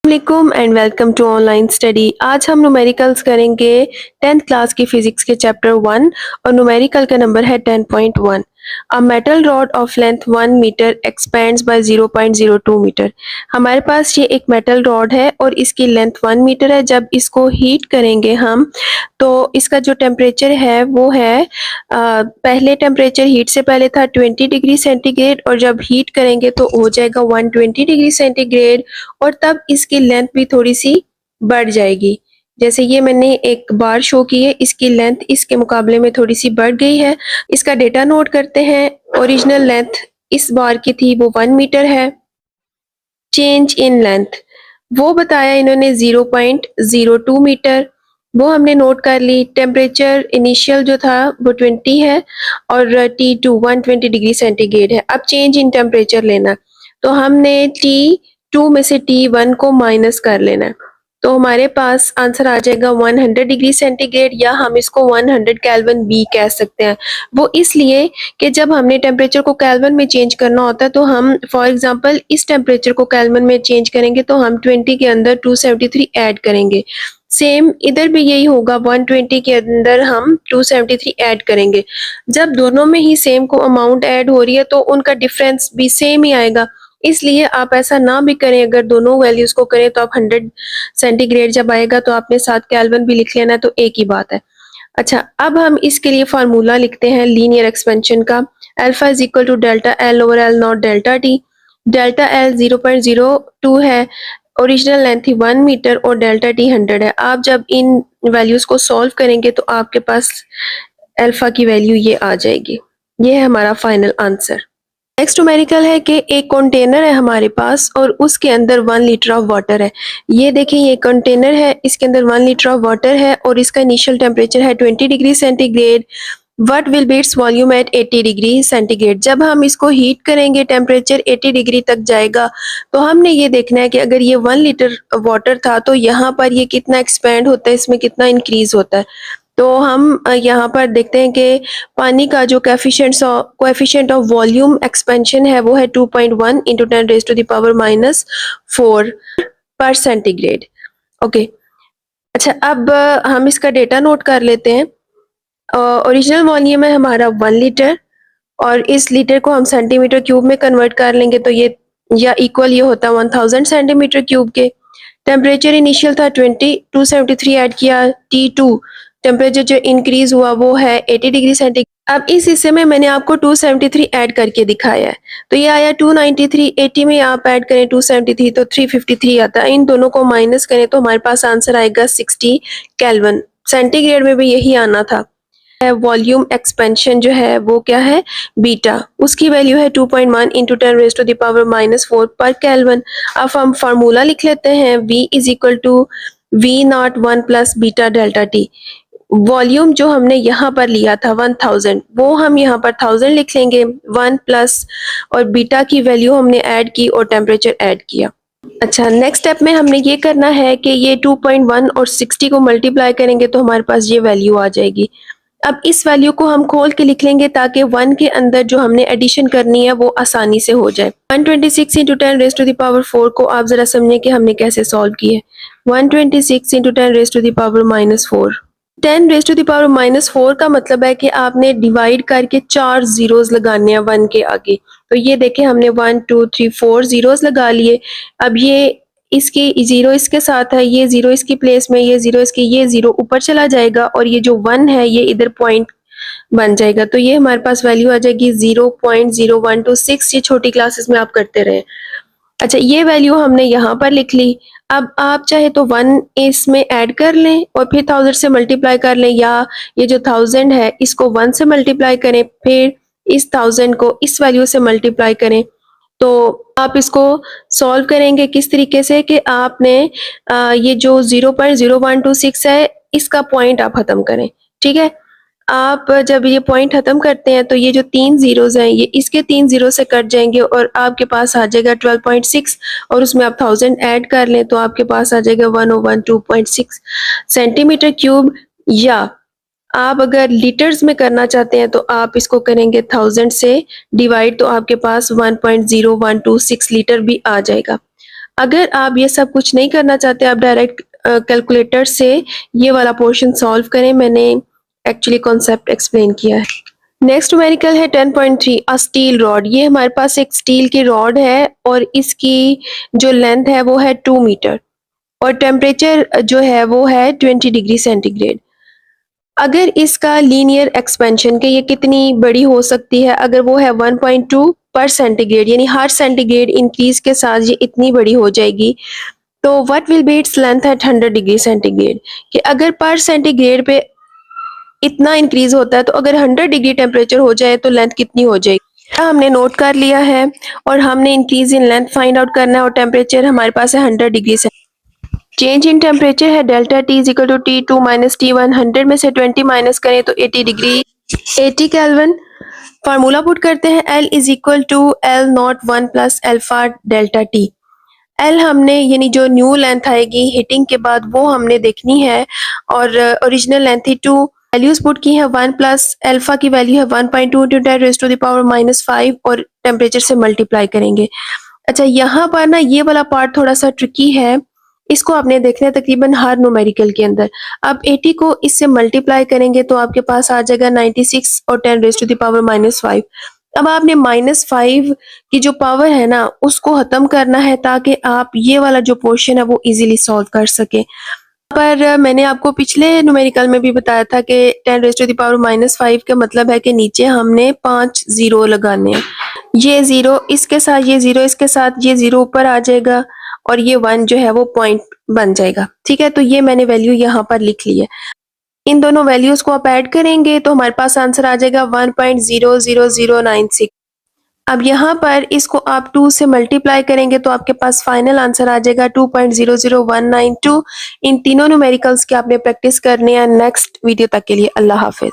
वालेकुम and welcome to online study. आज हम न्यूमेरिकल्स करेंगे 10th क्लास की फिजिक्स के चैप्टर 1 और न्यूमेरिकल का नंबर है 10.1। A metal rod of length 1 metre expands by 0.02 metre. हमारे पास ये एक मेटल रॉड है और इसकी लेंथ 1 मीटर है। जब इसको हीट करेंगे हम तो इसका जो टेम्परेचर है वो है पहले टेम्परेचर हीट से पहले था 20 डिग्री सेंटीग्रेड और जब हीट करेंगे तो हो जाएगा 120 डिग्री सेंटीग्रेड और तब इसकी लेंथ भी थोड़ी सी बढ़ जाएगी। जैसे ये मैंने एक बार शो की है, इसकी लेंथ इसके मुकाबले में थोड़ी सी बढ़ गई है। इसका डेटा नोट करते हैं। ओरिजिनल लेंथ इस बार की थी वो 1 मीटर है। चेंज इन लेंथ वो बताया इन्होंने 0.02 मीटर, वो हमने नोट कर ली। टेम्परेचर इनिशियल जो था वो 20 है और T2 120 डिग्री सेंटीग्रेड है। अब चेंज इन टेम्परेचर लेना, तो हमने T2 में से T1 को माइनस कर लेना है। तो हमारे पास आंसर आ जाएगा 100 डिग्री सेंटीग्रेड, या हम इसको 100 केल्विन बी कह सकते हैं। वो इसलिए कि जब हमने टेम्परेचर को केल्विन में चेंज करना होता है तो हम फॉर एग्जांपल इस टेम्परेचर को केल्विन में चेंज करेंगे तो हम 20 के अंदर 273 ऐड करेंगे। सेम इधर भी यही होगा, 120 के अंदर हम 273 ऐड करेंगे। जब दोनों में ही सेम को अमाउंट ऐड हो रही है तो उनका डिफरेंस भी सेम ही आएगा। इसलिए आप ऐसा ना भी करें, अगर दोनों वैल्यूज को करें तो आप 100 सेंटीग्रेड जब आएगा तो आपने साथ केल्विन भी लिख लेना, तो एक ही बात है। अच्छा, अब हम इसके लिए फार्मूला लिखते हैं लीनियर एक्सपेंशन का। Alpha is equal to delta L over L naught delta T. Delta L 0.02 है, ओरिजिनल लेंथ थी 1 मीटर और डेल्टा टी 100 है। आप जब इन वैल्यूज को सॉल्व करेंगे तो आपके पास अल्फा की वैल्यू ये आ जाएगी। ये है हमारा फाइनल आंसर। नेक्स्ट न्यूमेरिकल है कि एक कंटेनर है हमारे पास और उसके अंदर 1 लीटर ऑफ वाटर है। ये देखें, ये कंटेनर है, इसके अंदर 1 लीटर ऑफ वाटर है और इसका इनिशियल टेम्परेचर है 20 degree centigrade. What will be its volume at 80 degree centigrade. जब हम इसको हीट करेंगे टेम्परेचर 80 डिग्री तक जाएगा, तो हमने ये देखना है कि अगर ये 1 लीटर वाटर था तो यहाँ पर ये कितना एक्सपेंड होता है, इसमें कितना इंक्रीज होता है। तो हम यहाँ पर देखते हैं कि पानी का जो कोएफिशिएंट ऑफ वॉल्यूम एक्सपेंशन है वो है 2.1 into 10 raise to the power -4 पर सेंटीग्रेड। ओके, अच्छा, अब हम इसका डेटा नोट कर लेते हैं। ओरिजिनल वॉल्यूम है हमारा 1 लीटर और इस लीटर को हम सेंटीमीटर क्यूब में कन्वर्ट कर लेंगे तो ये या इक्वल ये होता है 1000 सेंटीमीटर क्यूब के। टेम्परेचर इनिशियल था 20, 273 ऐड किया, T2 टेम्परेचर जो इंक्रीज हुआ वो है 80 डिग्री सेंटीग्रेड। अब इस हिस्से में मैंने आपको 273 ऐड करके दिखाया है, तो ये आया 293। 80 में आप ऐड करें 273 तो 353 आता है। इन दोनों को माइनस करें तो हमारे पास आंसर आएगा 60 केल्विन। सेंटीग्रेड में भी यही आना था। वॉल्यूम एक्सपेंशन जो है वो क्या है, बीटा, उसकी वैल्यू है 2.1 into 10 raise to the power -4 पर केल्विन। अब हम फार्मूला लिख लेते हैं, V is equal to V0 1 plus beta delta T. Volume जो हमने यहाँ पर लिया था 1000, वो हम यहाँ पर 1000 लिख लेंगे, 1 प्लस और बीटा की वैल्यू हमने ऐड की और टेम्परेचर ऐड किया। अच्छा, नेक्स्ट स्टेप में हमने ये करना है कि ये 2.1 और 60 को मल्टीप्लाई करेंगे तो हमारे पास ये वैल्यू आ जाएगी। अब इस वैल्यू को हम खोल के लिख लेंगे ताकि 1 के अंदर जो हमने एडिशन करनी है वो आसानी से हो जाए। 126 into 10 raise to the power 4 को आप जरा समझें कि हमने कैसे सॉल्व किया है। 126 into 10 raise to the power -4, 10 raise to the power -4 का मतलब है कि आपने डिवाइड करके 4 जीरोस लगाने हैं 1 के आगे। तो ये देखें, हमने 1 2 3 4 जीरोस लगा लिए। अब ये इसकी जीरो इसके साथ है, ये जीरो इसकी प्लेस में, ये जीरो इसकी, ये जीरो ऊपर चला जाएगा और ये जो 1 है ये इधर पॉइंट बन जाएगा। तो ये हमारे पास वैल्यू आ जाएगी 0.0126। ये छोटी क्लासेस में आप करते रहे। अच्छा, ये वैल्यू हमने यहाँ पर लिख ली। अब आप चाहे तो 1 इसमें ऐड कर लें और फिर 1000 से मल्टीप्लाई कर लें, या ये जो 1000 है इसको 1 से मल्टीप्लाई करें, फिर इस 1000 को इस वैल्यू से मल्टीप्लाई करें। तो आप इसको सॉल्व करेंगे किस तरीके से कि आपने ये जो 0.0126 है इसका पॉइंट आप खत्म करें। ठीक है, आप जब ये पॉइंट खत्म करते हैं तो ये जो 3 जीरोस हैं ये इसके 3 जीरो से कट जाएंगे और आपके पास आ जाएगा 12.6 और उसमें आप 1000 ऐड कर लें तो आपके पास आ जाएगा 1012.6 सेंटीमीटर क्यूब। या आप अगर लीटर्स में करना चाहते हैं तो आप इसको करेंगे 1000 से डिवाइड, तो आपके पास 1.0126 लीटर भी आ जाएगा। अगर आप ये सब कुछ नहीं करना चाहते, आप डायरेक्ट कैलकुलेटर से ये वाला पोर्शन सॉल्व करें। मैंने एक्चुअली कॉन्सेप्ट एक्सप्लेन किया है। नेक्स्ट न्यूमेरिकल है 10.3 अ स्टील रॉड। ये हमारे पास एक स्टील की रॉड है और इसकी जो लेंथ है वो है 2 मीटर और टेम्परेचर जो है वो है 20 डिग्री सेंटीग्रेड। अगर इसका लीनियर एक्सपेंशन के ये कितनी बड़ी हो सकती है, अगर वो है 1.2 पर सेंटीग्रेड, यानी हर सेंटीग्रेड इंक्रीज के साथ ये इतनी बड़ी हो जाएगी, तो what will be its length at 100 degree centigrade. कि अगर पर सेंटीग्रेड पे इतना इंक्रीज होता है तो अगर 100 डिग्री टेम्परेचर हो जाए तो लेंथ कितनी हो जाएगी। हमने नोट कर लिया है और हमने increase in length find out करना है और टेम्परेचर हमारे पास है 100 डिग्री से। चेंज इन टेम्परेचर है delta T is equal to T2 minus T1। 100 में से 20 माइनस करें तो 80 डिग्री 80 केल्विन। फार्मूला पुट करते हैं L is equal to L naught 1 plus alpha delta T. L हमने यानी जो न्यू लेंथ आएगी हीटिंग के बाद वो हमने देखनी है और ओरिजिनल लेंथ थी 2। वैल्यूज पुट की है 1 प्लस अल्फा की वैल्यू है 1.2 into 10 raise to the power -5 और टेम्परेचर से मल्टीप्लाई करेंगे। अच्छा, यहाँ पर ना ये वाला पार्ट थोड़ा सा ट्रिकी है, इसको आपने देखना है तकरीबन हर न्यूमेरिकल के अंदर। अब 80 को इससे मल्टीप्लाई करेंगे तो आपके पास आ जाएगा 96 और 10 रेज़ टू द पावर -5। अब आपने -5 की जो पावर है ना उसको खत्म करना है ताकि आप ये वाला जो पोर्शन है वो इजीली सॉल्व कर सके। पर मैंने आपको पिछले न्यूमेरिकल में भी बताया था कि 10 रेज़ टू द पावर -5 का मतलब है कि नीचे हमने 5 जीरो लगाने हैं। ये जीरो इसके साथ, ये जीरो इसके साथ, ये जीरो ऊपर आ जाएगा और ये 1 जो है वो पॉइंट बन जाएगा। ठीक है, तो ये मैंने वैल्यू यहाँ पर लिख ली है। इन दोनों वैल्यूज को आप ऐड करेंगे तो हमारे पास आंसर आ जाएगा 1.00096। अब यहाँ पर इसको आप 2 से मल्टीप्लाई करेंगे तो आपके पास फाइनल आंसर आ जाएगा 2.00192। इन तीनों न्यूमेरिकल्स की आपने प्रैक्टिस करनी है। नेक्स्ट वीडियो तक के लिए अल्लाह हाफिज।